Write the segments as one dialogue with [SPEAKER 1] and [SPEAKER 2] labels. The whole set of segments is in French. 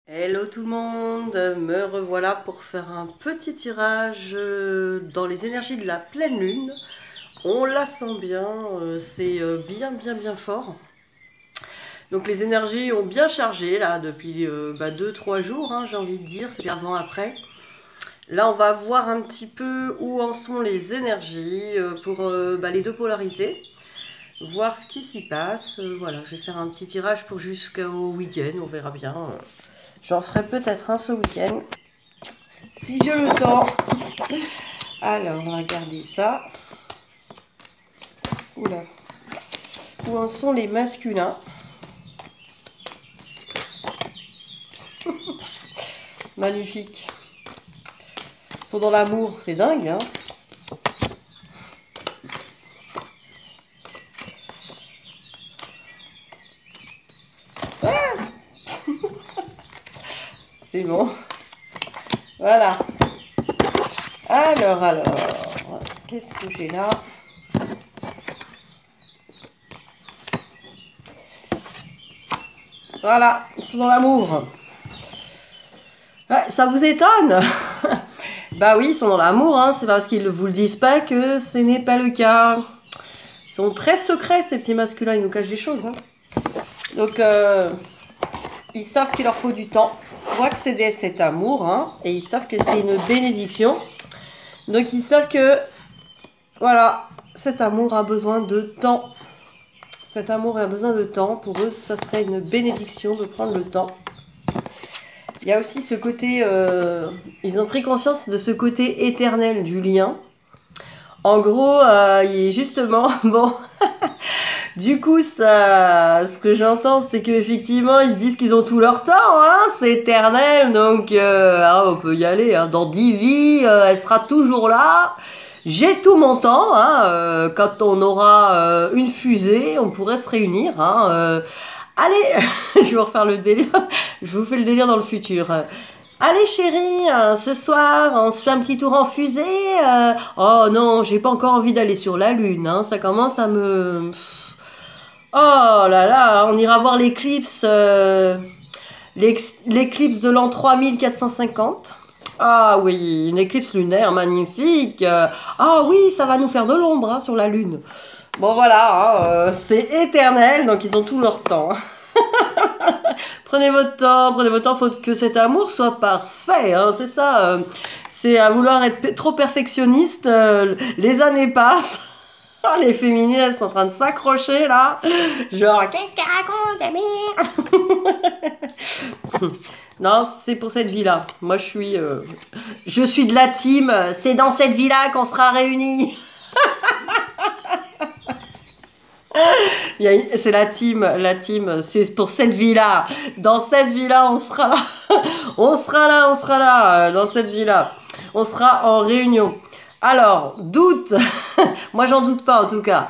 [SPEAKER 1] Hello tout le monde, me revoilà pour faire un petit tirage dans les énergies de la pleine lune. On la sent bien, c'est bien fort. Donc les énergies ont bien chargé là depuis 2-3 jours, hein, j'ai envie de dire, c'est avant-après. Là on va voir un petit peu où en sont les énergies pour les deux polarités. Voir ce qui s'y passe. Voilà, je vais faire un petit tirage pour jusqu'au week-end, on verra bien. J'en ferai peut-être un ce week-end, si j'ai le temps. Alors, on va regarder ça. Oula. Où en sont les masculins? Magnifique. Ils sont dans l'amour, c'est dingue, hein? Ah, c'est bon. Voilà. Alors, qu'est-ce que j'ai là? Voilà, ils sont dans l'amour. Ouais, ça vous étonne? Bah oui, ils sont dans l'amour, hein. C'est parce qu'ils ne vous le disent pas que ce n'est pas le cas. Ils sont très secrets, ces petits masculins, ils nous cachent des choses, hein. Donc, ils savent qu'il leur faut du temps pour accéder à cet amour, hein, et ils savent que c'est une bénédiction. Donc, ils savent que, voilà, cet amour a besoin de temps. Cet amour a besoin de temps. Pour eux, ça serait une bénédiction de prendre le temps. Il y a aussi ce côté, ils ont pris conscience de ce côté éternel du lien. En gros, justement, bon, du coup, ce que j'entends, c'est qu'effectivement, ils se disent qu'ils ont tout leur temps, hein, c'est éternel, donc on peut y aller. Hein. Dans 10 vies, elle sera toujours là. J'ai tout mon temps. Hein, quand on aura une fusée, on pourrait se réunir. Hein, allez, je vais vous refaire le délire. Je vous fais le délire dans le futur. Allez chérie, ce soir on se fait un petit tour en fusée. Oh non, j'ai pas encore envie d'aller sur la lune. Hein, ça commence à me... Oh là là, on ira voir l'éclipse l'éclipse de l'an 3450. Ah oui, une éclipse lunaire magnifique. Ah oui, ça va nous faire de l'ombre hein, sur la lune. Bon voilà, hein, c'est éternel, donc ils ont tout leur temps. Prenez votre temps, faut que cet amour soit parfait, hein, c'est ça. C'est à vouloir être trop perfectionniste, les années passent. Oh, les féminines, elles sont en train de s'accrocher là. Genre, qu'est-ce qu'elle raconte, ta mère? Non, c'est pour cette vie-là. Moi, je suis de la team. C'est dans cette vie-là qu'on sera réunis. C'est la team, c'est pour cette vie-là. Dans cette vie-là, on sera là. On sera là, dans cette vie-là. On sera en réunion. Alors, doute. Moi, j'en doute pas en tout cas.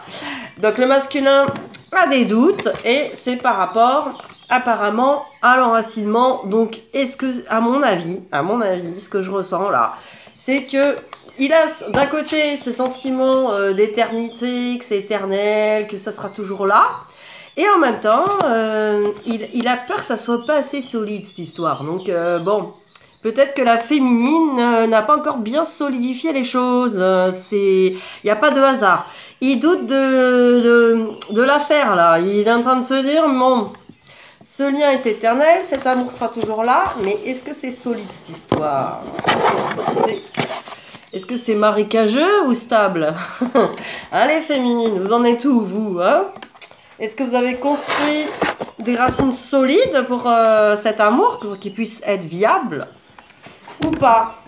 [SPEAKER 1] Donc, le masculin a des doutes et c'est par rapport, apparemment, à l'enracinement. Donc, est-ce que, à mon avis, ce que je ressens là, c'est que il a d'un côté ce sentiment d'éternité, que c'est éternel, que ça sera toujours là. Et en même temps, il a peur que ça soit pas assez solide cette histoire. Donc bon, peut-être que la féminine n'a pas encore bien solidifié les choses. Il n'y a pas de hasard. Il doute de l'affaire là. Il est en train de se dire, bon, ce lien est éternel, cet amour sera toujours là, mais est-ce que c'est solide cette histoire? Est-ce que c'est marécageux ou stable? Allez féminine, vous en êtes où vous hein? Est-ce que vous avez construit des racines solides pour cet amour, pour qu'il puisse être viable ou pas?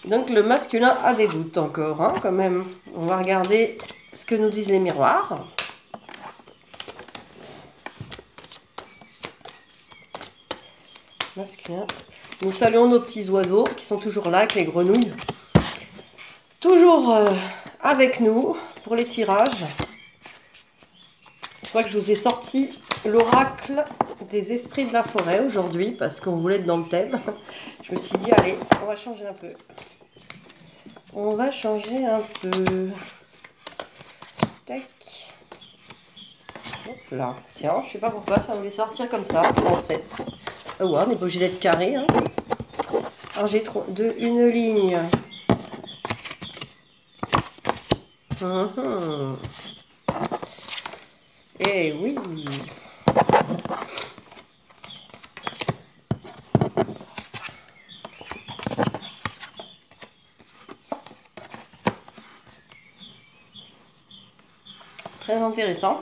[SPEAKER 1] Donc le masculin a des doutes encore, hein, quand même. On va regarder ce que nous disent les miroirs. Masculin. Nous saluons nos petits oiseaux qui sont toujours là avec les grenouilles. Toujours avec nous pour les tirages. C'est pour ça que je vous ai sorti l'oracle des esprits de la forêt aujourd'hui parce qu'on voulait être dans le thème. Je me suis dit, allez, on va changer un peu. On va changer un peu. Tac. là. Tiens, je sais pas pourquoi, ça voulait sortir comme ça, en 7. Ouais, on n'est pas obligé d'être carré. Hein. Alors j'ai une ligne. Eh oui. Très intéressant.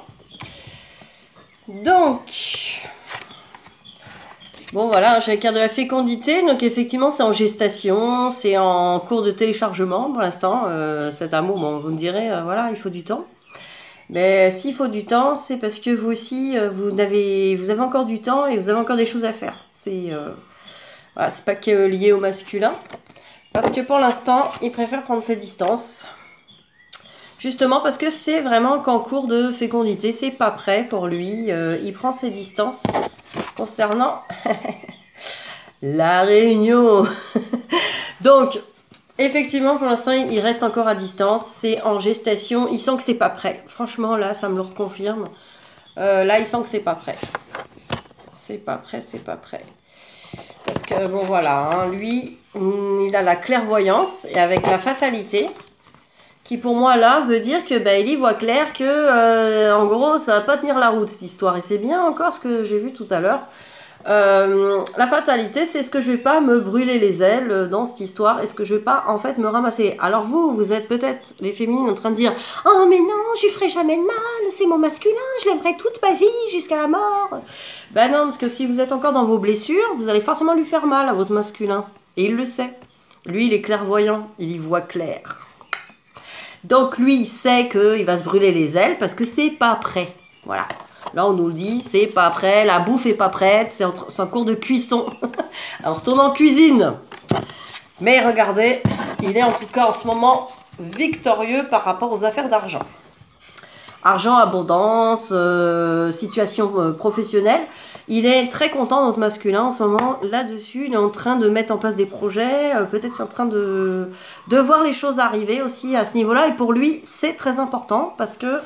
[SPEAKER 1] Donc, bon voilà, j'ai la carte de la fécondité. Donc effectivement, c'est en gestation, c'est en cours de téléchargement pour l'instant. Cet amour, bon, vous me direz, voilà, il faut du temps. Mais s'il faut du temps, c'est parce que vous aussi, vous avez encore du temps et vous avez encore des choses à faire. Voilà, c'est pas que lié au masculin. Parce que pour l'instant, il préfère prendre ses distances. Justement parce que c'est vraiment qu'en cours de fécondité, c'est pas prêt pour lui. Il prend ses distances concernant la réunion. Donc, effectivement, pour l'instant, il reste encore à distance. C'est en gestation. Il sent que c'est pas prêt. Franchement, là, ça me le reconfirme. Là, il sent que c'est pas prêt. C'est pas prêt, c'est pas prêt. Parce que, bon, voilà, hein, lui, il a la clairvoyance et avec la fatalité, qui pour moi, là, veut dire que il y voit clair que, en gros, ça va pas tenir la route, cette histoire. Et c'est bien encore ce que j'ai vu tout à l'heure. La fatalité, c'est ce que je vais pas me brûler les ailes dans cette histoire, est-ce que je vais pas en fait me ramasser. Alors vous êtes peut-être les féminines en train de dire oh mais non, je lui ferai jamais de mal, c'est mon masculin, je l'aimerai toute ma vie jusqu'à la mort. Ben non, parce que si vous êtes encore dans vos blessures, vous allez forcément lui faire mal à votre masculin, et il le sait. Lui, il est clairvoyant, il y voit clair. Donc lui, il sait qu'il va se brûler les ailes parce que c'est pas prêt. Voilà. Là, on nous le dit, c'est pas prêt, la bouffe est pas prête, c'est en cours de cuisson. Alors, retourne en cuisine. Mais regardez, il est en tout cas en ce moment victorieux par rapport aux affaires d'argent. Argent, abondance, situation professionnelle. Il est très content, notre masculin, en ce moment, là-dessus. Il est en train de mettre en place des projets, peut-être en train de voir les choses arriver aussi à ce niveau-là. Et pour lui, c'est très important parce que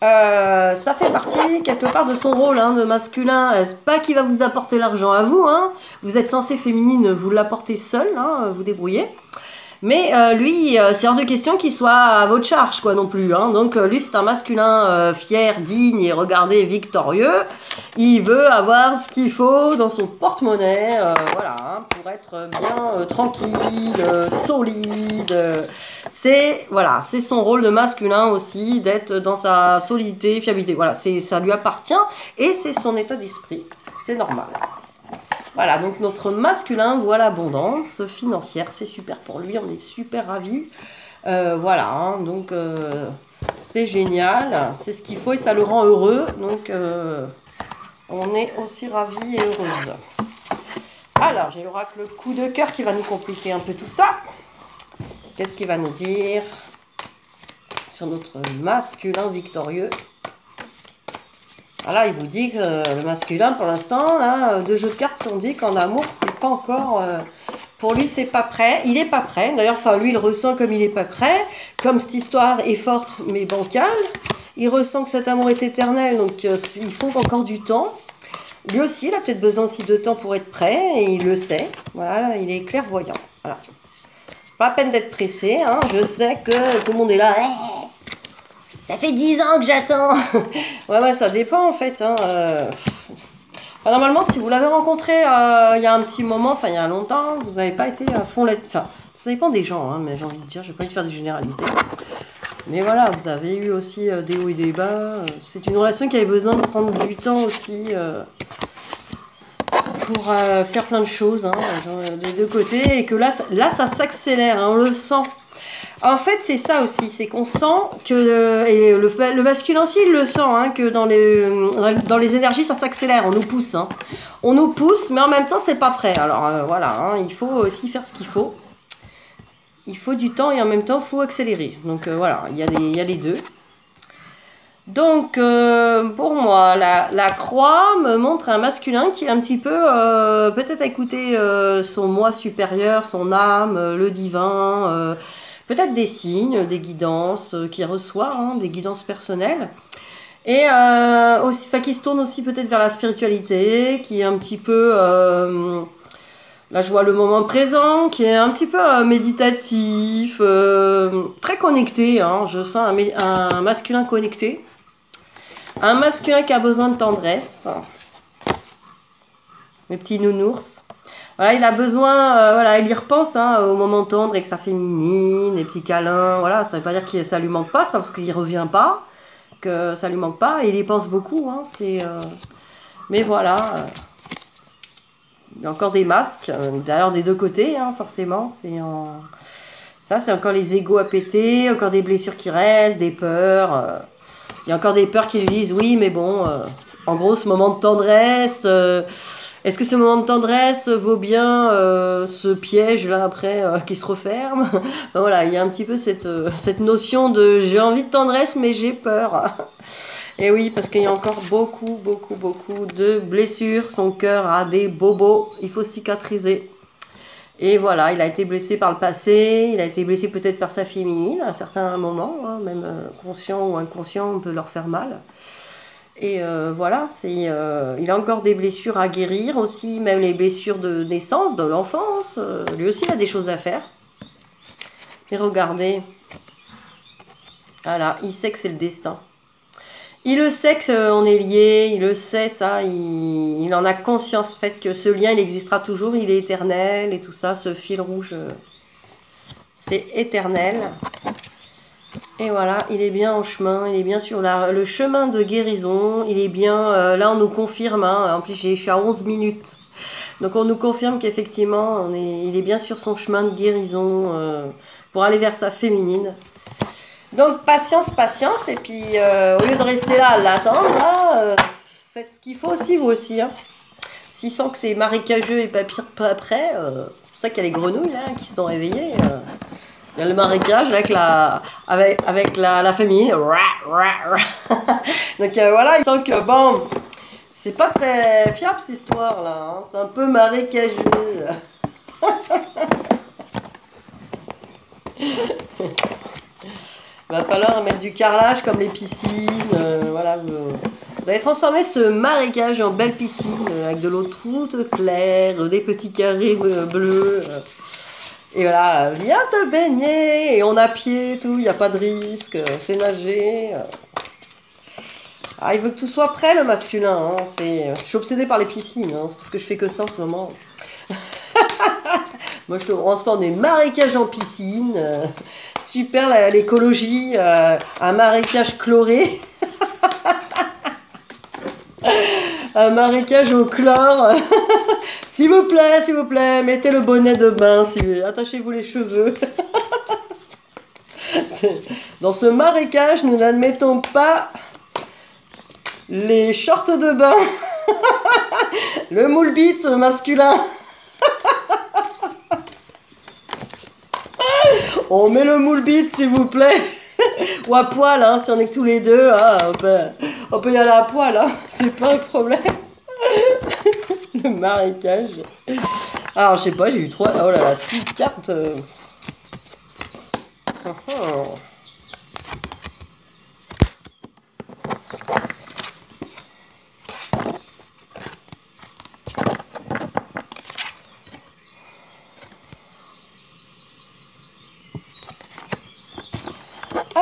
[SPEAKER 1] ça fait partie quelque part de son rôle de masculin. C'est pas qu'il va vous apporter l'argent à vous, hein. Vous êtes censé féminine, vous l'apportez seul, hein, vous débrouillez. Mais lui, c'est hors de question qu'il soit à votre charge, quoi, non plus. Hein. Donc lui, c'est un masculin fier, digne et regardez, victorieux. Il veut avoir ce qu'il faut dans son porte-monnaie, voilà, hein, pour être bien tranquille, solide. Voilà, c'est son rôle de masculin aussi, d'être dans sa solidité, fiabilité. Voilà, ça lui appartient et c'est son état d'esprit. C'est normal. Voilà, donc notre masculin voit l'abondance financière, c'est super pour lui, on est super ravis. Voilà, hein, donc c'est génial, c'est ce qu'il faut et ça le rend heureux, donc on est aussi ravis et heureuses. Alors, j'ai l'oracle coup de cœur qui va nous compléter un peu tout ça. Qu'est-ce qu'il va nous dire sur notre masculin victorieux? Voilà, il vous dit que le masculin, pour l'instant, là, 2 jeux de cartes sont dit qu'en amour, c'est pas encore... pour lui, c'est pas prêt. Il est pas prêt. D'ailleurs, lui, il ressent comme il est pas prêt. Comme cette histoire est forte, mais bancale. Il ressent que cet amour est éternel, donc il faut encore du temps. Lui aussi, il a peut-être besoin aussi de temps pour être prêt, et il le sait. Voilà, il est clairvoyant. Voilà. Pas la peine d'être pressé, hein. Je sais que tout le monde est là... Ça fait 10 ans que j'attends. Ouais, ça dépend en fait. Hein. Enfin, normalement, si vous l'avez rencontré il y a un petit moment, enfin il y a longtemps, vous n'avez pas été à fond là-dessus. Enfin, ça dépend des gens, hein, mais j'ai envie de dire, je n'ai pas envie de faire des généralités. Mais voilà, vous avez eu aussi des hauts et des bas. C'est une relation qui avait besoin de prendre du temps aussi pour faire plein de choses hein, des deux côtés. Et que là ça s'accélère, hein, on le sent. En fait, c'est ça aussi, c'est qu'on sent que, et le masculin aussi, il le sent, hein, que dans les énergies, ça s'accélère, on nous pousse. Hein. On nous pousse, mais en même temps, c'est pas prêt. Alors voilà, hein, il faut aussi faire ce qu'il faut. Il faut du temps et en même temps, il faut accélérer. Donc voilà, il y a les deux. Donc, pour moi, la croix me montre un masculin qui est un petit peu, peut-être à écouter son moi supérieur, son âme, le divin... peut-être des signes, des guidances qu'il reçoit, hein, des guidances personnelles. Et aussi, enfin, qui se tourne aussi peut-être vers la spiritualité, qui est un petit peu... là, je vois le moment présent, qui est un petit peu méditatif, très connecté. Hein, je sens un masculin connecté. Un masculin qui a besoin de tendresse. Les petits nounours. Voilà, il a besoin, voilà, il y repense hein, au moment tendre avec sa féminine, les petits câlins. Voilà, ça ne veut pas dire que ça lui manque pas, c'est pas parce qu'il ne revient pas que ça lui manque pas. Il y pense beaucoup. Hein, mais voilà, il y a encore des masques, d'ailleurs des deux côtés, hein, forcément. Ça, c'est encore les égos à péter, encore des blessures qui restent, des peurs. Il y a encore des peurs qui lui disent oui, mais bon, en gros, ce moment de tendresse, est-ce que ce moment de tendresse vaut bien ce piège-là après qui se referme? Voilà, il y a un petit peu cette notion de j'ai envie de tendresse, mais j'ai peur. Et oui, parce qu'il y a encore beaucoup de blessures. Son cœur a des bobos, il faut cicatriser. Et voilà, il a été blessé par le passé, il a été blessé peut-être par sa féminine à certains moments, hein, même conscient ou inconscient, on peut leur faire mal. Et voilà, il a encore des blessures à guérir aussi, même les blessures de naissance, de l'enfance. Lui aussi, il a des choses à faire. Et regardez, voilà, il sait que c'est le destin. Il le sait qu'on est liés, il le sait ça, il en a conscience, le fait que ce lien, il existera toujours, il est éternel et tout ça, ce fil rouge, c'est éternel. Et voilà, il est bien en chemin, il est bien sur le chemin de guérison, il est bien, là on nous confirme, hein, en plus je suis à 11 minutes, donc on nous confirme qu'effectivement, il est bien sur son chemin de guérison pour aller vers sa féminine. Donc patience, et puis au lieu de rester là à l'attendre, faites ce qu'il faut aussi, vous aussi. Hein. S'il sent que c'est marécageux et pas prêt, c'est pour ça qu'il y a les grenouilles là, qui se sont réveillées. Il y a le marécage avec la féminine. Donc voilà, il sent que bon, c'est pas très fiable cette histoire là, hein. C'est un peu marécageux. Va falloir mettre du carrelage comme les piscines. Voilà, vous allez transformer ce marécage en belle piscine avec de l'eau toute claire, des petits carrés bleus. Et voilà, viens te baigner. Et on a pied, tout, il n'y a pas de risque. C'est nager. Ah, il veut que tout soit prêt, le masculin. Hein. Je suis obsédée par les piscines. Hein. C'est parce que je fais que ça en ce moment. Moi, je te transforme des marécages en piscine. Super, l'écologie. Un marécage chloré. Un marécage au chlore. S'il vous plaît, mettez le bonnet de bain. Attachez-vous les cheveux. Dans ce marécage, nous n'admettons pas les shorts de bain. Le moule-bite masculin. On met le moule-bite, s'il vous plaît. Ou à poil, hein, si on est que tous les deux. Hein, on peut y aller à poil, hein, c'est pas un problème. Le marécage. Alors, je sais pas, j'ai eu 3. Oh là là, 6 cartes.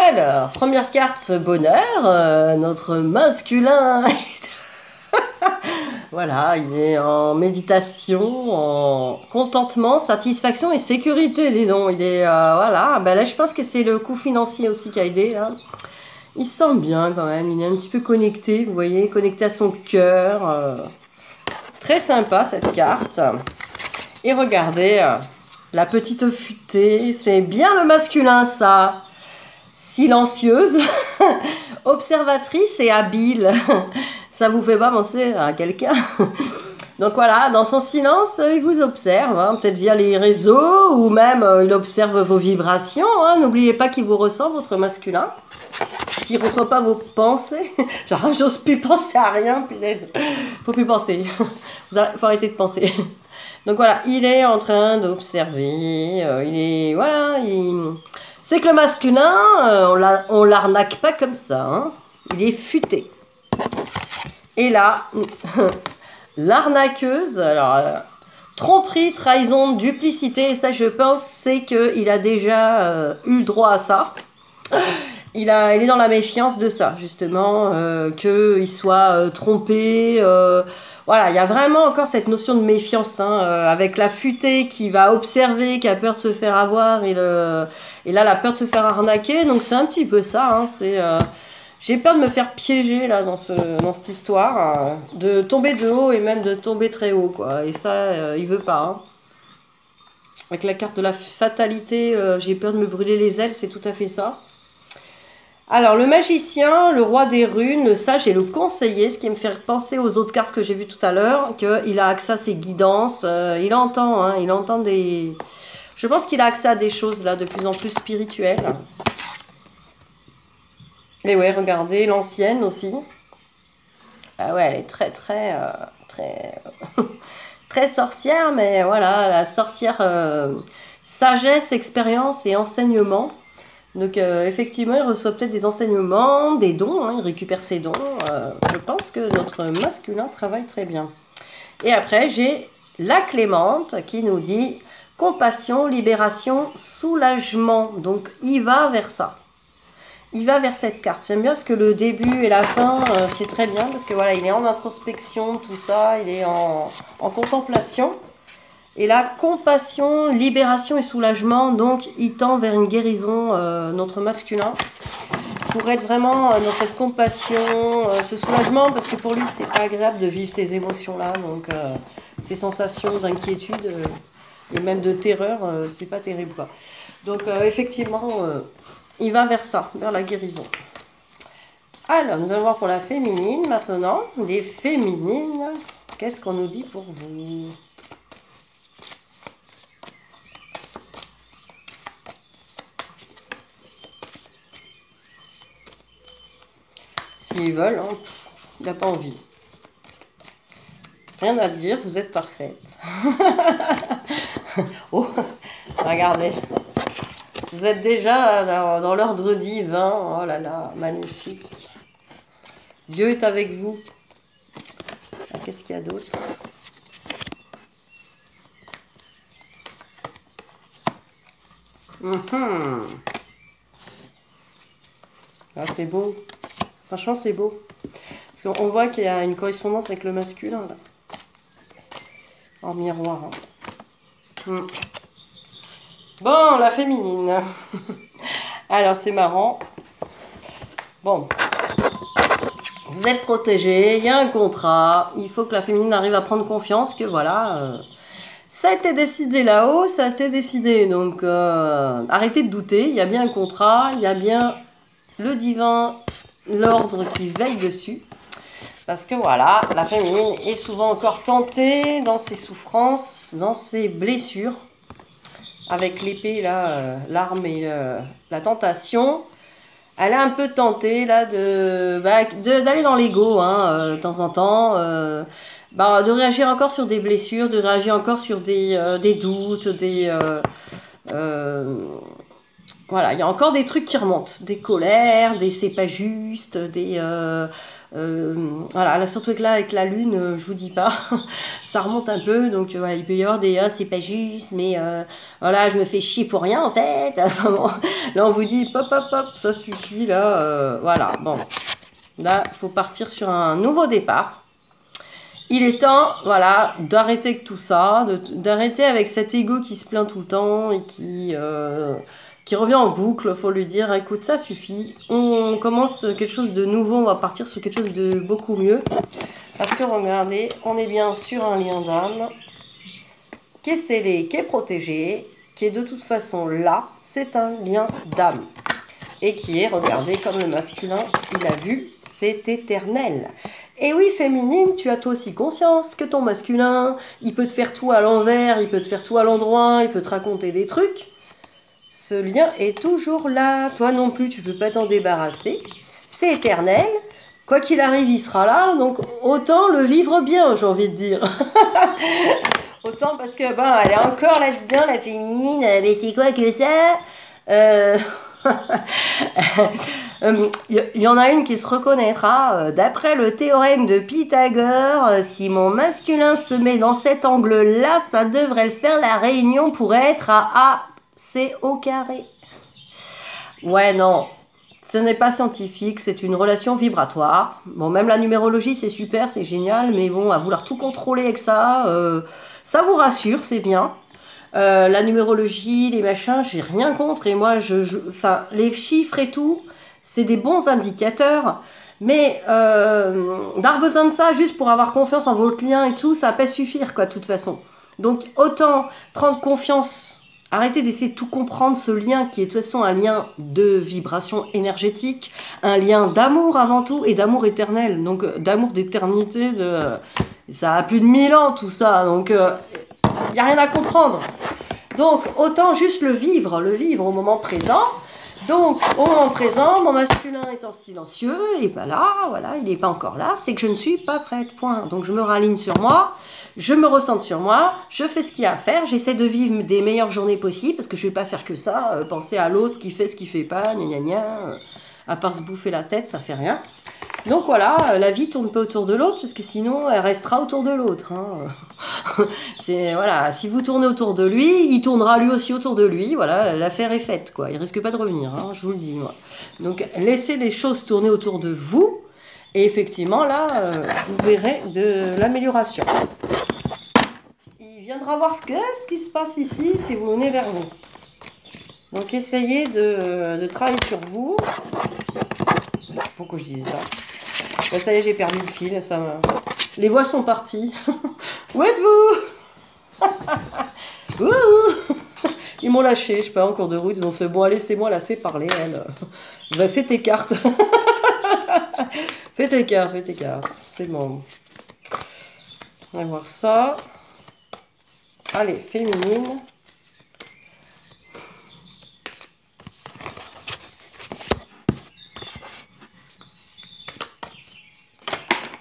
[SPEAKER 1] Alors, première carte, bonheur, notre masculin. Voilà, il est en méditation, en contentement, satisfaction et sécurité, dis donc. Il est, voilà, ben là je pense que c'est le coût financier aussi qui a aidé, là. Il se sent bien quand même, il est un petit peu connecté, vous voyez, connecté à son cœur. Très sympa cette carte. Et regardez, la petite futée, c'est bien le masculin ça. Silencieuse, observatrice et habile. Ça vous fait pas penser à quelqu'un? Donc voilà, dans son silence, il vous observe, hein, peut-être via les réseaux, ou même il observe vos vibrations. Hein. N'oubliez pas qu'il vous ressent, votre masculin. S'il ne ressent pas vos pensées, genre j'ose plus penser à rien, punaise, faut plus penser. Faut arrêter de penser. Donc voilà, il est en train d'observer, il est, voilà, c'est que le masculin, on l'arnaque pas comme ça, hein. Il est futé. Et là, l'arnaqueuse, alors, tromperie, trahison, duplicité, et ça je pense c'est qu'il a déjà eu le droit à ça. Il est dans la méfiance de ça, justement, qu'il soit trompé. Voilà, il y a vraiment encore cette notion de méfiance, hein, avec la futée qui va observer, qui a peur de se faire avoir, et là, la peur de se faire arnaquer. Donc c'est un petit peu ça, hein, j'ai peur de me faire piéger là dans cette histoire, de tomber de haut et même de tomber très haut, quoi. Et ça, il veut pas, hein. Avec la carte de la fatalité, j'ai peur de me brûler les ailes, c'est tout à fait ça. Alors, le magicien, le roi des runes, le sage et le conseiller, ce qui me fait penser aux autres cartes que j'ai vues tout à l'heure, qu'il a accès à ses guidances, il entend, hein, il entend des... Je pense qu'il a accès à des choses là de plus en plus spirituelles. Et ouais, regardez, l'ancienne aussi. Ah ouais, elle est très très sorcière, mais voilà, la sorcière sagesse, expérience et enseignement. Donc effectivement, il reçoit peut-être des enseignements, des dons, hein, il récupère ses dons. Je pense que notre masculin travaille très bien. Et après, j'ai la Clémente qui nous dit compassion, libération, soulagement. Donc il va vers ça. Il va vers cette carte. J'aime bien parce que le début et la fin, c'est très bien. Parce que voilà, il est en introspection, tout ça. Il est en contemplation. Et là, compassion, libération et soulagement. Donc, il tend vers une guérison, notre masculin. Pour être vraiment dans cette compassion, ce soulagement. Parce que pour lui, c'est pas agréable de vivre ces émotions-là. Donc, ces sensations d'inquiétude et même de terreur, c'est pas terrible, quoi. Donc, effectivement... il va vers ça, vers la guérison. Alors, nous allons voir pour la féminine maintenant. Les féminines, qu'est-ce qu'on nous dit pour vous? S'ils veulent, hein, il n'a pas envie. Rien à dire, vous êtes parfaite. Oh, regardez. Vous êtes déjà dans l'ordre divin. Oh là là, magnifique. Dieu est avec vous. Qu'est-ce qu'il y a d'autre? Ah, c'est beau. Franchement, c'est beau. Parce qu'on voit qu'il y a une correspondance avec le masculin, là. En miroir. Hein. Bon, la féminine. Alors, c'est marrant. Bon. Vous êtes protégés, il y a un contrat. Il faut que la féminine arrive à prendre confiance que voilà, ça a été décidé là-haut, ça a été décidé. Donc, arrêtez de douter. Il y a bien un contrat, il y a bien le divin, l'ordre qui veille dessus. Parce que voilà, la féminine est souvent encore tentée dans ses souffrances, dans ses blessures. Avec l'épée, là, l'arme et la tentation. Elle est un peu tentée, là, d'aller dans l'ego, hein, de temps en temps. De réagir encore sur des blessures, de réagir encore sur des doutes, voilà, il y a encore des trucs qui remontent. Des colères, des c'est pas juste, voilà, là, surtout que là, avec la lune, je vous dis pas, ça remonte un peu, donc voilà, il peut y avoir des c'est pas juste, mais voilà, je me fais chier pour rien en fait. Enfin, bon, là, on vous dit pop, pop, pop, ça suffit, là, voilà, bon, là, il faut partir sur un nouveau départ. Il est temps, voilà, d'arrêter avec tout ça, d'arrêter avec cet ego qui se plaint tout le temps et qui revient en boucle. Faut lui dire, écoute, ça suffit. On commence quelque chose de nouveau, on va partir sur quelque chose de beaucoup mieux. Parce que regardez, on est bien sur un lien d'âme qui est scellé, qui est protégé, qui est de toute façon là. C'est un lien d'âme. Et qui est, regardez, comme le masculin, il a vu, c'est éternel. Et oui, féminine, tu as toi aussi conscience que ton masculin, il peut te faire tout à l'envers, il peut te faire tout à l'endroit, il peut te raconter des trucs. Ce lien est toujours là. Toi non plus, tu peux pas t'en débarrasser. C'est éternel. Quoi qu'il arrive, il sera là. Donc, autant le vivre bien, j'ai envie de dire. Autant parce que, elle est encore là-dedans, la féminine. Mais c'est quoi que ça Il y en a une qui se reconnaîtra. D'après le théorème de Pythagore, si mon masculin se met dans cet angle-là, ça devrait le faire. La réunion pourrait être à AC au carré. Ouais, non. Ce n'est pas scientifique, c'est une relation vibratoire. Bon, même la numérologie, c'est super, c'est génial, mais bon, à vouloir tout contrôler avec ça, ça vous rassure, c'est bien. La numérologie, les machins, j'ai rien contre. Et moi, enfin, les chiffres et tout, c'est des bons indicateurs. Mais d'avoir besoin de ça juste pour avoir confiance en votre lien et tout, ça va pas suffire, quoi, de toute façon. Donc, autant prendre confiance. Arrêtez d'essayer de tout comprendre, ce lien qui est de toute façon un lien de vibration énergétique, un lien d'amour avant tout, et d'amour éternel, donc d'amour d'éternité, ça a plus de 1000 ans tout ça, donc il n'y a rien à comprendre. Donc autant juste le vivre au moment présent. Donc au moment présent, mon masculin étant silencieux, il n'est pas là, voilà, il n'est pas encore là, c'est que je ne suis pas prête, point. Donc je me raligne sur moi. Je me ressente sur moi, je fais ce qu'il y a à faire, j'essaie de vivre des meilleures journées possibles, parce que je ne vais pas faire que ça, penser à l'autre, ce qu'il fait, ce qu'il ne fait pas, gna gna gna, à part se bouffer la tête, ça fait rien. Donc voilà, la vie tourne pas autour de l'autre, parce que sinon elle restera autour de l'autre. Hein. Voilà, si vous tournez autour de lui, il tournera lui aussi autour de lui, voilà, l'affaire est faite, quoi. Il risque pas de revenir, hein, je vous le dis, moi. Donc laissez les choses tourner autour de vous, et effectivement, là, vous verrez de l'amélioration. Il viendra voir ce qui se passe ici si vous venez vers vous. Donc, essayez de travailler sur vous. Pourquoi je disais ça? Ben, ça y est, j'ai perdu le fil. Les voix sont parties. Où êtes-vous? Ils m'ont lâché, je sais pas, en cours de route. Ils ont fait, bon, allez, laissez-moi laisser parler, elle. Ben, fais tes cartes. Fais tes cartes, c'est bon. On va voir ça. Allez, féminine.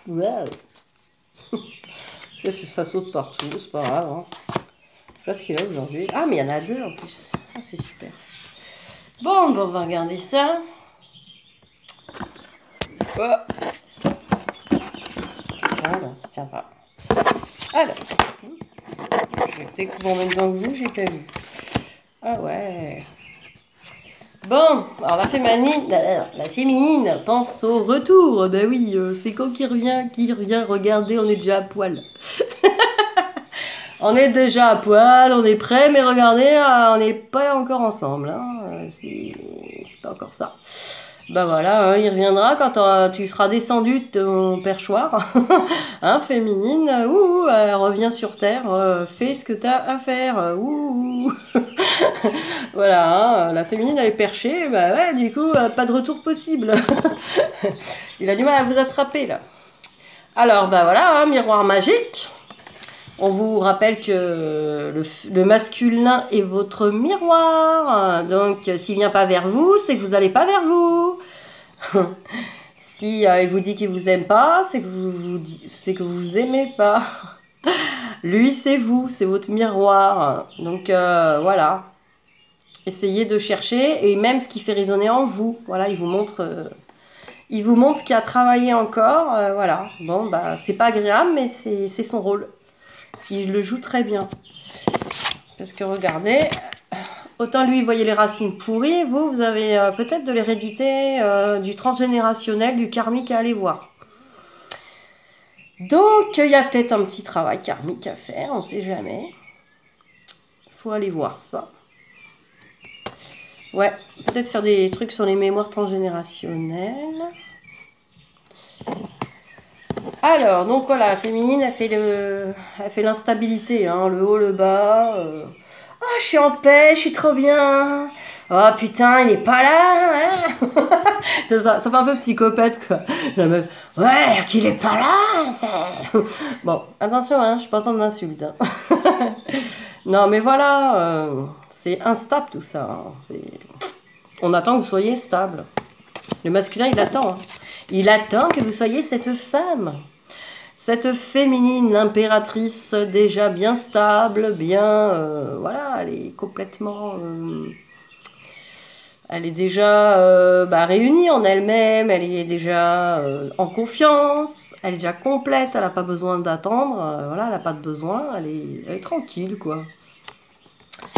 [SPEAKER 1] Wow. Ça saute partout, c'est pas grave. Hein. Je sais pas ce qu'il a aujourd'hui. Ah, mais il y en a deux en plus. Ah, c'est super. Bon, on va regarder ça. Oh. Ah non, ça tient pas. Alors, je découvre en même temps que vous, j'ai pas vu. Ah ouais. Bon, alors la féminine pense au retour. Ben oui, c'est quand qui revient, regardez, on est déjà à poil. On est déjà à poil, on est prêt, mais regardez, on n'est pas encore ensemble. Hein. C'est pas encore ça. Ben voilà, hein, il reviendra quand tu seras descendu de ton perchoir. Hein, féminine, elle revient sur terre, fais ce que tu as à faire. Voilà, hein, la féminine elle est perchée, bah ouais, du coup, pas de retour possible. Il a du mal à vous attraper là. Alors, bah voilà, hein, miroir magique. On vous rappelle que le masculin est votre miroir. Donc, s'il vient pas vers vous, c'est que vous n'allez pas vers vous. Si il vous dit qu'il vous aime pas, c'est que vous aimez pas. Lui, c'est vous, c'est votre miroir. Donc, voilà. Essayez de chercher, et même ce qui fait résonner en vous. Voilà, il vous montre ce qu'il a travaillé encore. Voilà. Bon, bah, c'est pas agréable, mais c'est son rôle. Il le joue très bien. Parce que regardez, autant lui, voyez les racines pourries, vous avez peut-être de l'hérédité, du transgénérationnel, du karmique à aller voir. Donc, il y a peut-être un petit travail karmique à faire, on ne sait jamais. Il faut aller voir ça. Ouais, peut-être faire des trucs sur les mémoires transgénérationnelles. Alors, donc voilà, la féminine, elle fait l'instabilité, hein, le haut, le bas. Oh, je suis en paix, je suis trop bien. Oh putain, il est pas là. Hein. Ça fait un peu psychopathe, quoi. La meuf, ouais, qu'il est pas là. Bon, attention, hein, je suis pas tant d'insultes. Hein. Non, mais voilà, c'est instable tout ça. Hein. On attend que vous soyez stable. Le masculin, il attend. Hein. Il attend que vous soyez cette femme. Cette féminine, l'impératrice, déjà bien stable, bien... voilà, elle est complètement... Elle est déjà réunie en elle-même, elle est déjà en confiance, elle est déjà complète, elle n'a pas besoin d'attendre, voilà, elle n'a pas de besoin, elle est tranquille, quoi.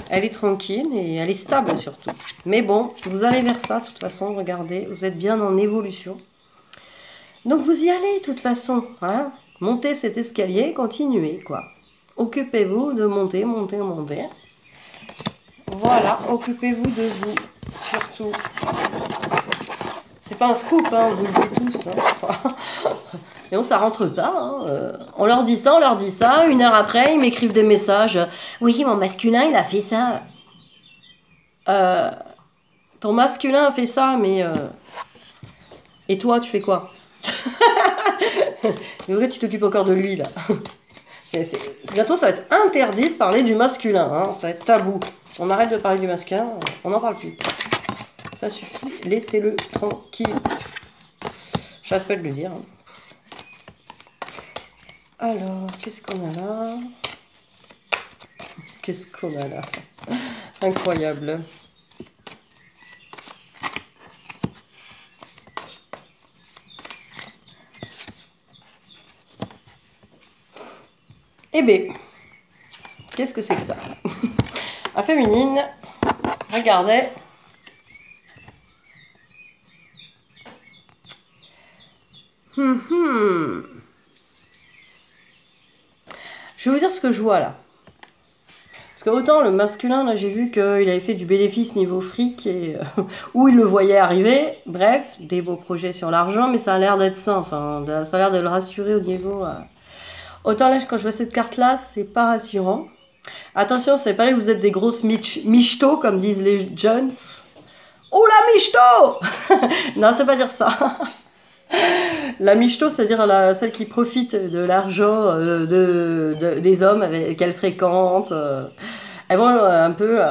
[SPEAKER 1] Elle est tranquille et elle est stable surtout. Mais bon, vous allez vers ça, de toute façon, regardez, vous êtes bien en évolution. Donc vous y allez, de toute façon, hein. Montez cet escalier, continuez, quoi. Occupez-vous de monter, monter, monter. Voilà, occupez-vous de vous, surtout. C'est pas un scoop, hein, vous le dites tous. Hein. Et on ça rentre pas. Hein. On leur dit ça, on leur dit ça. 1 heure après, ils m'écrivent des messages. Oui, mon masculin, il a fait ça. Ton masculin a fait ça, mais... Et toi, tu fais quoi? Mais pourquoi tu t'occupes encore de lui, là? Bientôt, ça va être interdit de parler du masculin. Hein. Ça va être tabou. On arrête de parler du masculin, on n'en parle plus. Ça suffit, laissez-le tranquille. J'arrête pas de le dire. Hein. Alors, qu'est-ce qu'on a là? Qu'est-ce qu'on a là? Incroyable. Eh bien, qu'est-ce que c'est que ça? À féminine, regardez. Je vais vous dire ce que je vois là. Parce que autant le masculin, là j'ai vu qu'il avait fait du bénéfice niveau fric, et où il le voyait arriver. Bref, des beaux projets sur l'argent, mais ça a l'air d'être ça. Enfin, ça a l'air de le rassurer au niveau... Autant là, quand je vois cette carte-là, c'est pas rassurant. Attention, c'est pas que vous êtes des grosses michtos, comme disent les Jones. Oh la michto! Non, c'est pas dire ça. La michto, c'est-à-dire celle qui profite de l'argent des hommes qu'elle fréquente. Elles vont un peu...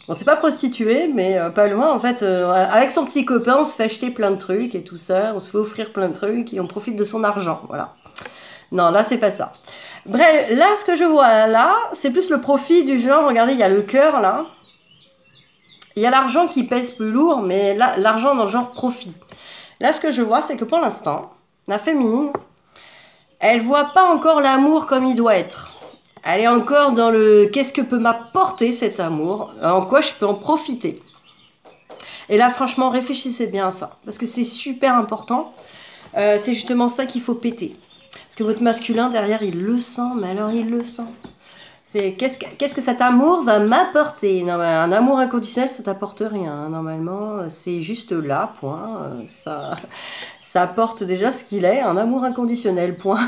[SPEAKER 1] bon, c'est pas prostituée, mais pas loin. En fait, avec son petit copain, on se fait acheter plein de trucs et tout ça. On se fait offrir plein de trucs et on profite de son argent. Voilà. Non, là, c'est pas ça. Bref, là, ce que je vois là, c'est plus le profit du genre. Regardez, il y a le cœur, là. Il y a l'argent qui pèse plus lourd, mais là, l'argent dans le genre profit. Là, ce que je vois, c'est que pour l'instant, la féminine, elle voit pas encore l'amour comme il doit être. Elle est encore dans le qu'est-ce que peut m'apporter cet amour, en quoi je peux en profiter. Et là, franchement, réfléchissez bien à ça, parce que c'est super important. C'est justement ça qu'il faut péter. Parce que votre masculin, derrière, il le sent, mais alors il le sent. C'est qu'est-ce que cet amour va m'apporter? Non, un amour inconditionnel, ça t'apporte rien. Hein, normalement, c'est juste là, point. Ça apporte déjà ce qu'il est, un amour inconditionnel, point.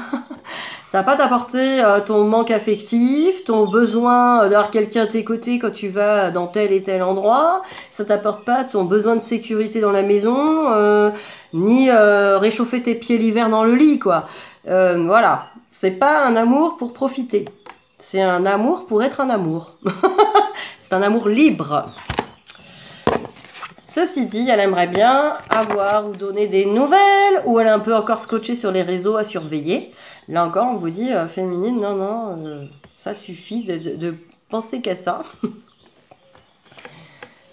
[SPEAKER 1] Ça va pas t'apporter ton manque affectif, ton besoin d'avoir quelqu'un à tes côtés quand tu vas dans tel et tel endroit. Ça t'apporte pas ton besoin de sécurité dans la maison, ni réchauffer tes pieds l'hiver dans le lit, quoi. Voilà, c'est pas un amour pour profiter. C'est un amour pour être un amour. C'est un amour libre. Ceci dit, elle aimerait bien avoir ou donner des nouvelles, ou elle est un peu encore scotchée sur les réseaux à surveiller. Là encore, on vous dit, féminine, non, non, ça suffit de penser qu'à ça.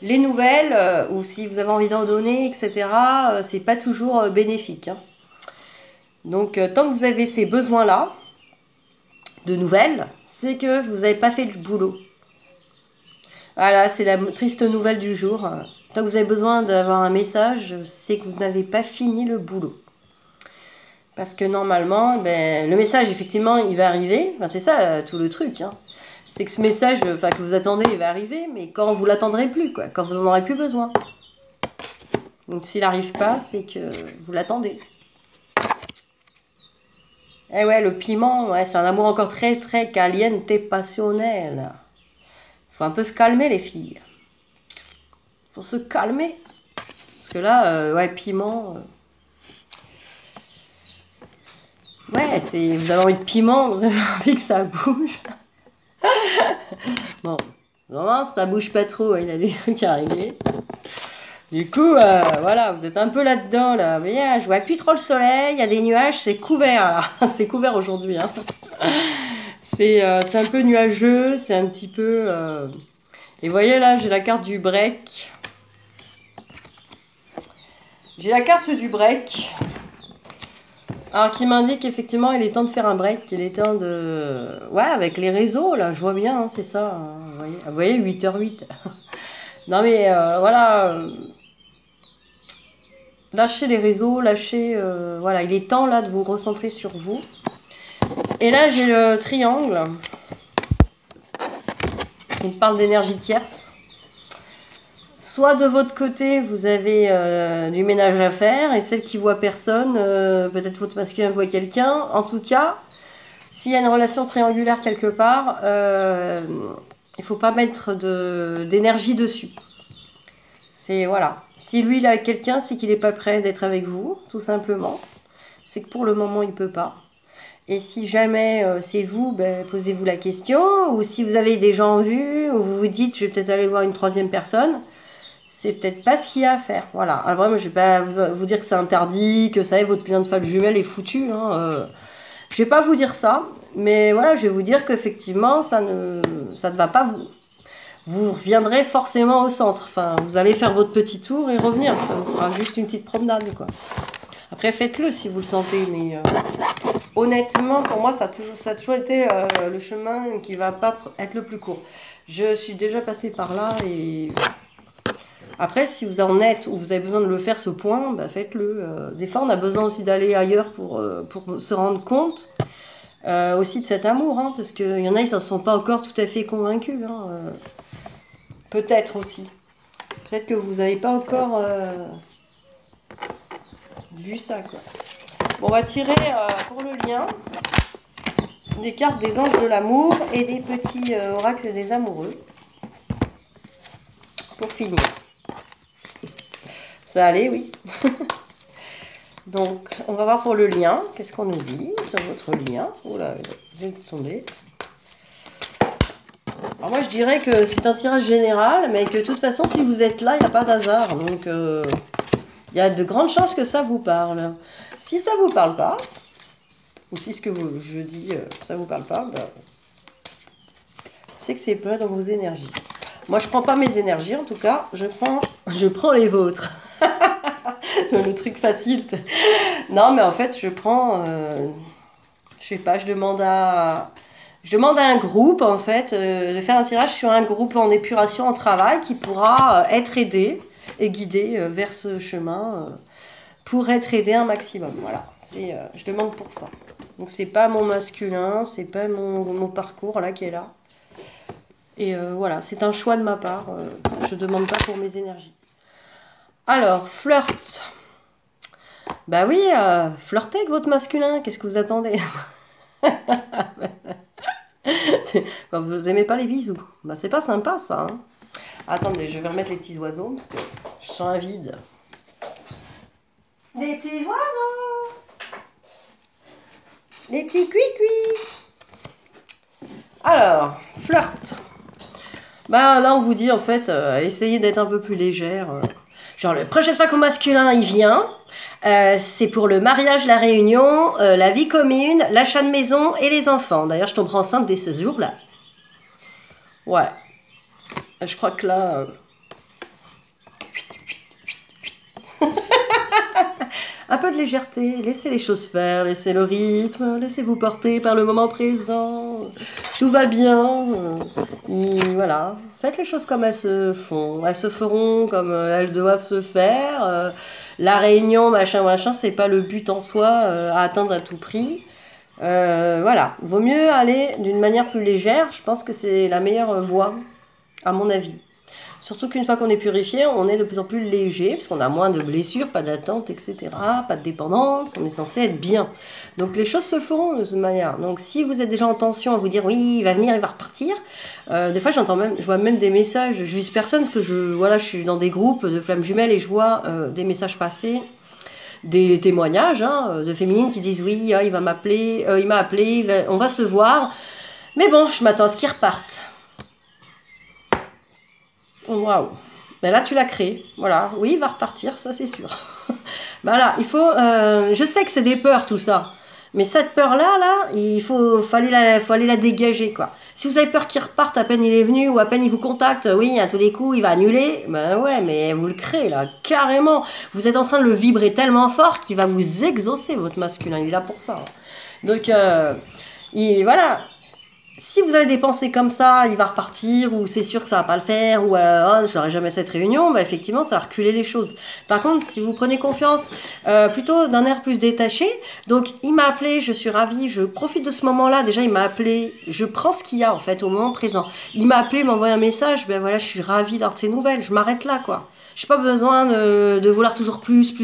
[SPEAKER 1] Les nouvelles, ou si vous avez envie d'en donner, etc., c'est pas toujours bénéfique. Hein. Donc, tant que vous avez ces besoins-là, de nouvelles, c'est que vous n'avez pas fait le boulot. Voilà, c'est la triste nouvelle du jour. Tant que vous avez besoin d'avoir un message, c'est que vous n'avez pas fini le boulot. Parce que normalement, ben, le message, effectivement, il va arriver. Enfin, c'est ça tout le truc. Hein. C'est que ce message que vous attendez, il va arriver, mais quand vous l'attendrez plus, quoi, quand vous n'en aurez plus besoin. Donc s'il n'arrive pas, c'est que vous l'attendez. Eh ouais, le piment, ouais, c'est un amour encore très, très caliente et passionnel. Faut un peu se calmer, les filles. Faut se calmer. Parce que là, ouais, piment... Ouais, vous avez envie de piment, vous avez envie que ça bouge. Bon, vraiment, ça bouge pas trop, il y a des trucs à régler. Du coup, voilà, vous êtes un peu là-dedans, là. Mais je vois plus trop le soleil, il y a des nuages, c'est couvert, là. C'est couvert aujourd'hui, hein. C'est un peu nuageux, c'est un petit peu... Et vous voyez, là, j'ai la carte du break. J'ai la carte du break. Alors, qui m'indique qu'effectivement, il est temps de faire un break. Il est temps de... Ouais, avec les réseaux, là, je vois bien, hein, c'est ça. Hein, vous voyez 8h08. Non, mais voilà. Lâchez les réseaux, lâchez... voilà, il est temps, là, de vous recentrer sur vous. Et là, j'ai le triangle. Il parle d'énergie tierce. Soit de votre côté, vous avez du ménage à faire, et celle qui voit personne, peut-être votre masculin voit quelqu'un. En tout cas, s'il y a une relation triangulaire quelque part, il ne faut pas mettre d'énergie dessus. C'est voilà. Si lui il a quelqu'un, c'est qu'il n'est pas prêt d'être avec vous, tout simplement. C'est que pour le moment, il ne peut pas. Et si jamais c'est vous, ben, posez-vous la question. Ou si vous avez des gens en vue, ou vous vous dites, je vais peut-être aller voir une troisième personne, c'est peut-être pas ce qu'il y a à faire. Voilà. Alors, moi, je vais pas vous dire que c'est interdit, que ça y est, votre lien de femme jumelle est foutu. Hein. Je vais pas vous dire ça, mais voilà, je vais vous dire qu'effectivement, ça ne va pas vous. Vous reviendrez forcément au centre. Enfin, vous allez faire votre petit tour et revenir. Ça vous fera juste une petite promenade, quoi. Après, faites-le si vous le sentez, mais honnêtement, pour moi, ça a toujours été le chemin qui va pas être le plus court. Je suis déjà passée par là et après, si vous en êtes ou vous avez besoin de le faire ce point, bah, faites-le. Des fois, on a besoin aussi d'aller ailleurs pour se rendre compte aussi de cet amour, hein, parce qu'il y en a, ils ne sont pas encore tout à fait convaincus. Hein, peut-être aussi. Peut-être que vous n'avez pas encore vu ça, quoi. Bon, on va tirer pour le lien des cartes des anges de l'amour et des petits oracles des amoureux. Pour finir. Ça allait, oui. Donc, on va voir pour le lien. Qu'est-ce qu'on nous dit sur votre lien? Oula, je vais tomber. Alors moi, je dirais que c'est un tirage général, mais que de toute façon, si vous êtes là, il n'y a pas d'hasard. Donc, il y a de grandes chances que ça vous parle. Si ça vous parle pas, ou si ce que je dis, ça vous parle pas, ben, c'est que c'est pas dans vos énergies. Moi, je prends pas mes énergies, en tout cas, je prends les vôtres. Le truc facile. Non, mais en fait, je prends, je sais pas, je demande à un groupe, en fait, de faire un tirage sur un groupe en épuration, en travail, qui pourra être aidé et guidé vers ce chemin pour être aidé un maximum. Voilà, je demande pour ça. Donc, c'est pas mon masculin, c'est pas mon parcours là qui est là. Et voilà, c'est un choix de ma part. Je demande pas pour mes énergies. Alors, flirt. Bah oui, flirtez avec votre masculin. Qu'est-ce que vous attendez? Vous aimez pas les bisous. Bah c'est pas sympa ça. Hein. Attendez, je vais remettre les petits oiseaux parce que je sens un vide. Les petits oiseaux. Les petits cuits-cuits. Alors, flirt. Bah là on vous dit en fait, essayez d'être un peu plus légère. Genre la prochaine fois qu'un masculin il vient, c'est pour le mariage, la réunion, la vie commune, l'achat de maison et les enfants. D'ailleurs je tomberai enceinte dès ce jour-là. Ouais. Je crois que là... Un peu de légèreté, laissez les choses faire, laissez le rythme, laissez-vous porter par le moment présent. Tout va bien. Et voilà, faites les choses comme elles se font. Elles se feront comme elles doivent se faire. La réunion, machin, c'est pas le but en soi à atteindre à tout prix. Voilà, vaut mieux aller d'une manière plus légère. Je pense que c'est la meilleure voie, à mon avis. Surtout qu'une fois qu'on est purifié, on est de plus en plus léger, parce qu'on a moins de blessures, pas d'attente, etc. Pas de dépendance, on est censé être bien. Donc les choses se feront de cette manière. Donc si vous êtes déjà en tension à vous dire, oui, il va venir, il va repartir, des fois je vois même des messages, je vise personne, parce que je suis dans des groupes de flammes jumelles et je vois des messages passer, des témoignages de féminines qui disent, oui, il va m'appeler, il m'a appelé, on va se voir, mais bon, je m'attends à ce qu'il reparte. Waouh! Ben là, tu l'as créé. Voilà. Oui, il va repartir, ça c'est sûr. Voilà, il faut... je sais que c'est des peurs tout ça. Mais cette peur-là, là, faut aller la dégager, quoi. Si vous avez peur qu'il reparte, à peine il est venu, ou à peine il vous contacte, oui, à tous les coups, il va annuler, ben ouais, mais vous le créez, là, carrément. Vous êtes en train de le vibrer tellement fort qu'il va vous exaucer, votre masculin, il est là pour ça. Donc, voilà. Si vous avez des pensées comme ça, il va repartir, ou c'est sûr que ça va pas le faire, ou oh, j'aurai jamais cette réunion, bah effectivement, ça va reculer les choses. Par contre, si vous prenez confiance, plutôt d'un air plus détaché, donc il m'a appelé, je suis ravie, je profite de ce moment-là, déjà il m'a appelé, je prends ce qu'il y a en fait au moment présent. Il m'a appelé, m'a envoyé un message, ben voilà, je suis ravie d'avoir de ces nouvelles, je m'arrête là quoi. J'ai pas besoin de vouloir toujours plus.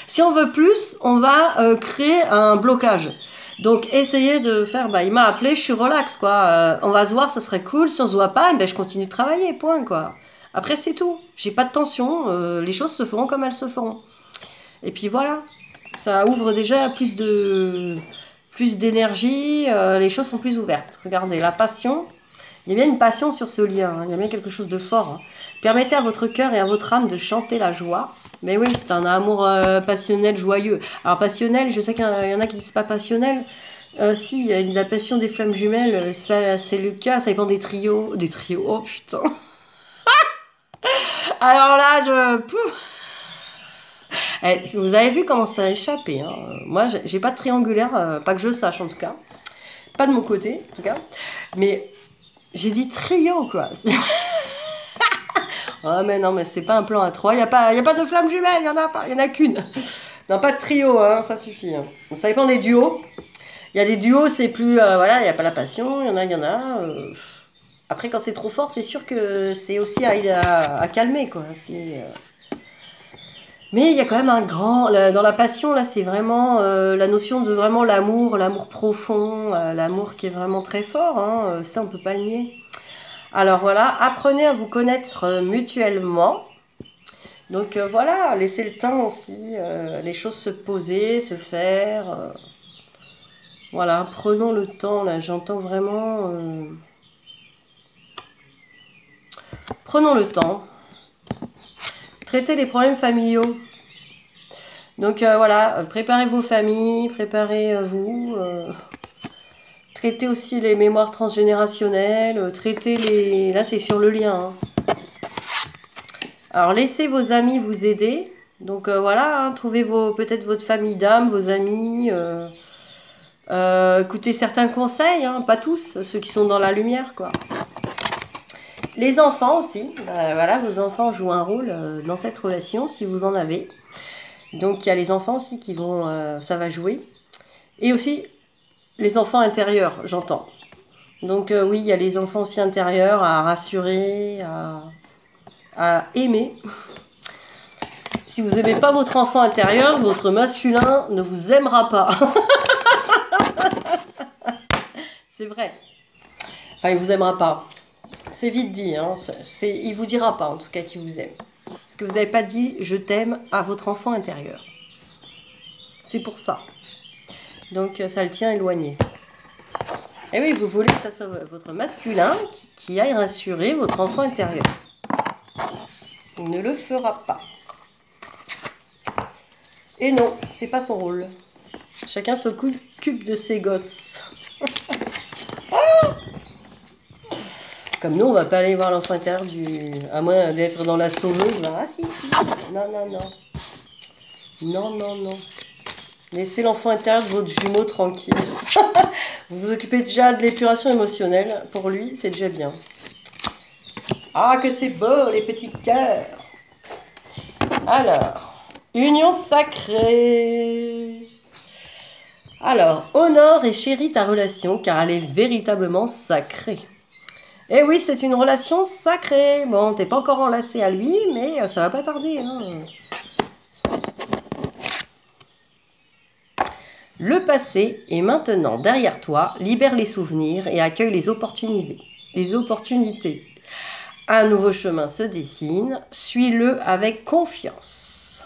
[SPEAKER 1] Si on veut plus, on va créer un blocage. Donc essayez de faire, bah il m'a appelé, je suis relax quoi, on va se voir, ça serait cool, si on se voit pas, ben, je continue de travailler, point quoi. Après c'est tout, j'ai pas de tension, les choses se feront comme elles se feront. Et puis voilà, ça ouvre déjà plus d'énergie, les choses sont plus ouvertes. Regardez, la passion, il y a bien une passion sur ce lien, hein, il y a bien quelque chose de fort. Hein. Permettez à votre cœur et à votre âme de chanter la joie. Mais oui, c'est un amour passionnel, joyeux. Alors passionnel, je sais qu'il y en a qui disent pas passionnel. Si, la passion des flammes jumelles, ça c'est le cas, ça dépend des trios. Des trios, oh putain. Alors là, vous avez vu comment ça a échappé. Hein. Moi, j'ai pas de triangulaire, pas que je sache en tout cas. Pas de mon côté, en tout cas. Mais j'ai dit trio, quoi. Ah mais non, mais c'est pas un plan à trois, il n'y a pas de flamme jumelle, il y en a qu'une. Non, pas de trio, hein, ça suffit. Hein. Ça dépend des duos. Il y a des duos, c'est plus... voilà, il n'y a pas la passion, il y en a. Après, quand c'est trop fort, c'est sûr que c'est aussi à calmer, quoi. Mais il y a quand même un grand... Dans la passion, là, c'est vraiment la notion de vraiment l'amour profond, l'amour qui est vraiment très fort. Hein, ça, on peut pas le nier. Alors voilà, apprenez à vous connaître mutuellement. Donc voilà, laissez le temps aussi, les choses se poser, se faire. Voilà, prenons le temps, là, j'entends vraiment... Prenons le temps. Traitez les problèmes familiaux. Donc voilà, préparez vos familles, préparez-vous. Traitez aussi les mémoires transgénérationnelles, traitez les... Là, c'est sur le lien. Hein. Alors, laissez vos amis vous aider. Donc, voilà, hein, trouvez peut-être votre famille d'âme, vos amis. Écoutez certains conseils, hein, pas tous, ceux qui sont dans la lumière, quoi. Les enfants aussi. Voilà, vos enfants jouent un rôle dans cette relation, si vous en avez. Donc, il y a les enfants aussi qui vont... ça va jouer. Et aussi... Les enfants intérieurs, j'entends. Donc oui, il y a les enfants aussi intérieurs à rassurer, à aimer. Si vous n'aimez pas votre enfant intérieur, votre masculin ne vous aimera pas. C'est vrai. Enfin, il ne vous aimera pas. C'est vite dit. Hein. Il ne vous dira pas en tout cas qu'il vous aime. Parce que vous n'avez pas dit « je t'aime » à votre enfant intérieur. C'est pour ça. Donc, ça le tient éloigné. Et oui, vous voulez que ça soit votre masculin qui aille rassurer votre enfant intérieur. Il ne le fera pas. Et non, c'est pas son rôle. Chacun s'occupe de ses gosses. Comme nous, on va pas aller voir l'enfant intérieur à moins d'être dans la sauveuse. Là. Ah si. Non. Non. Laissez l'enfant intérieur de votre jumeau tranquille. Vous vous occupez déjà de l'épuration émotionnelle. Pour lui, c'est déjà bien. Ah, que c'est beau, les petits cœurs. Alors, union sacrée. Alors, honore et chéris ta relation, car elle est véritablement sacrée. Eh oui, c'est une relation sacrée. Bon, t'es pas encore enlacé à lui, mais ça va pas tarder, hein. Le passé est maintenant derrière toi, libère les souvenirs et accueille les opportunités. Un nouveau chemin se dessine, suis-le avec confiance.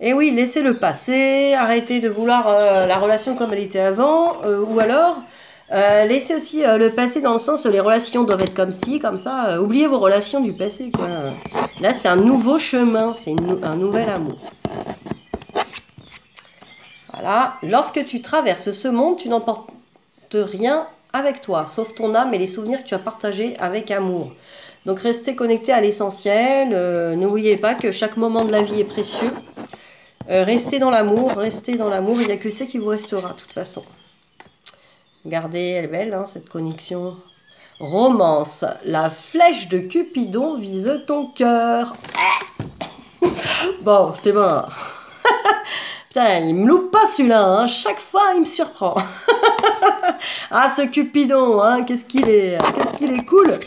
[SPEAKER 1] Et oui, laissez le passer, arrêtez de vouloir la relation comme elle était avant, ou alors laissez aussi le passé dans le sens les relations doivent être comme ci, comme ça. Oubliez vos relations du passé, quoi. Là, c'est un nouveau chemin, c'est un nouvel amour. Voilà. Lorsque tu traverses ce monde, tu n'emportes rien avec toi, sauf ton âme et les souvenirs que tu as partagés avec amour. Donc restez connectés à l'essentiel. N'oubliez pas que chaque moment de la vie est précieux. Restez dans l'amour, il n'y a que ça qui vous restera de toute façon. Regardez, elle est belle, hein, cette connexion. Romance, la flèche de Cupidon vise ton cœur. Bon, c'est bon. Putain, il me loupe pas celui-là, hein. Chaque fois il me surprend. Ah, ce Cupidon, hein, qu'est-ce qu'il est cool.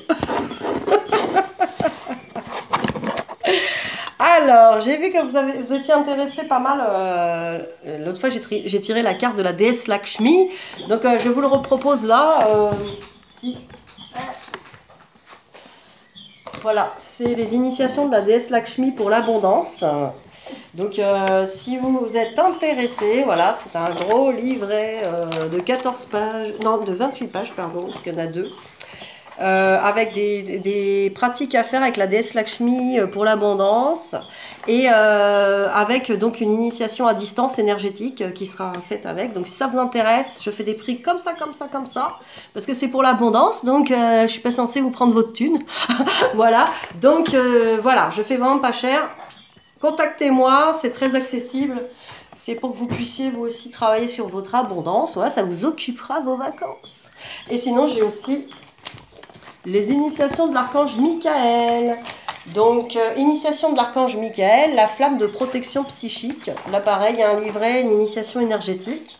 [SPEAKER 1] Alors, j'ai vu que vous étiez intéressé pas mal. L'autre fois, j'ai tiré la carte de la déesse Lakshmi. Donc, je vous le repropose là. Voilà, c'est les initiations de la déesse Lakshmi pour l'abondance. Donc, si vous êtes intéressé, voilà, c'est un gros livret de 14 pages, non, de 28 pages, pardon, parce qu'il y en a deux. Avec des pratiques à faire avec la déesse Lakshmi pour l'abondance et avec donc une initiation à distance énergétique qui sera faite avec. Donc si ça vous intéresse, je fais des prix comme ça, parce que c'est pour l'abondance, donc je suis pas censée vous prendre votre thune. Voilà, donc voilà, je fais vraiment pas cher. Contactez-moi, c'est très accessible. C'est pour que vous puissiez vous aussi travailler sur votre abondance. Voilà, ça vous occupera vos vacances. Et sinon, j'ai aussi les initiations de l'archange Michael. Donc, initiation de l'archange Michael, la flamme de protection psychique. Là, pareil, il y a un livret, une initiation énergétique.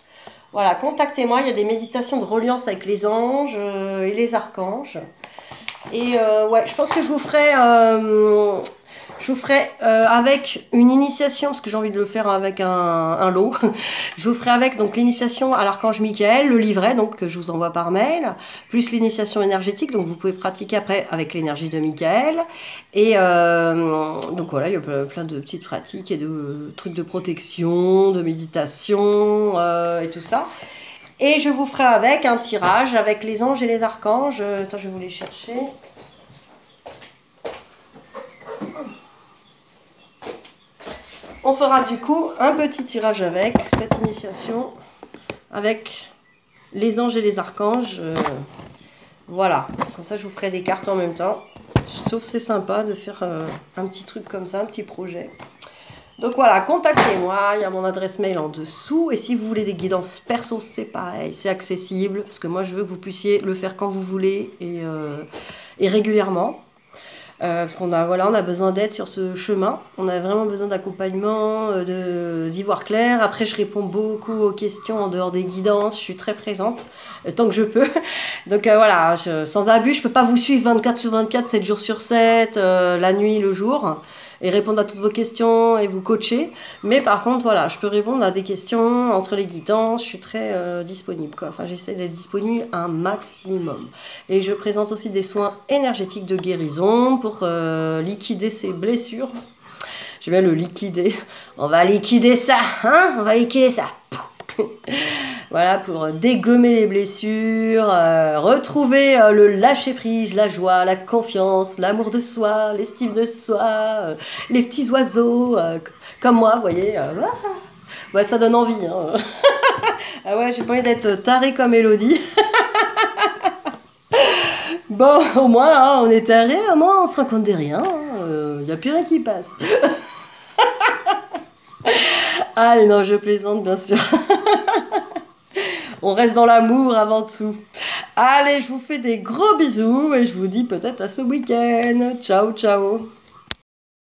[SPEAKER 1] Voilà, contactez-moi, il y a des méditations de reliance avec les anges et les archanges. Et ouais, je pense que je vous ferai avec une initiation, parce que j'ai envie de le faire avec un lot. Je vous ferai avec donc l'initiation à l'archange Michael, le livret donc que je vous envoie par mail, plus l'initiation énergétique, donc vous pouvez pratiquer après avec l'énergie de Michael. Et donc voilà, il y a plein de petites pratiques et de trucs de protection, de méditation et tout ça. Et je vous ferai avec un tirage avec les anges et les archanges. Attends, je vais vous les chercher. On fera du coup un petit tirage avec cette initiation, avec les anges et les archanges. Voilà, comme ça je vous ferai des cartes en même temps. Je trouve que c'est sympa de faire un petit truc comme ça, un petit projet. Donc voilà, contactez-moi, il y a mon adresse mail en dessous. Et si vous voulez des guidances perso, c'est pareil, c'est accessible. Parce que moi je veux que vous puissiez le faire quand vous voulez et régulièrement. Parce qu'on a, voilà, on a besoin d'aide sur ce chemin. On a vraiment besoin d'accompagnement, d'y voir clair. Après, je réponds beaucoup aux questions en dehors des guidances. Je suis très présente tant que je peux. Donc voilà, sans abus, je ne peux pas vous suivre 24 sur 24, 7 jours sur 7, la nuit, le jour, et répondre à toutes vos questions et vous coacher. Mais par contre, voilà, je peux répondre à des questions entre les guidances. Je suis très disponible, quoi. Enfin, j'essaie d'être disponible un maximum. Et je présente aussi des soins énergétiques de guérison pour liquider ces blessures. Je vais le liquider. On va liquider ça, hein? On va liquider ça. Voilà, pour dégommer les blessures, retrouver le lâcher-prise, la joie, la confiance, l'amour de soi, l'estime de soi, les petits oiseaux, comme moi, vous voyez. Ouais, ça donne envie. Hein. Ah ouais, j'ai pas envie d'être tarée comme Elodie. Bon, au moins, là, on est taré, au moins on se rend compte de rien. Il n'y a plus rien qui passe. Allez, non, je plaisante, bien sûr. On reste dans l'amour avant tout. Allez, je vous fais des gros bisous et je vous dis peut-être à ce week-end. Ciao, ciao.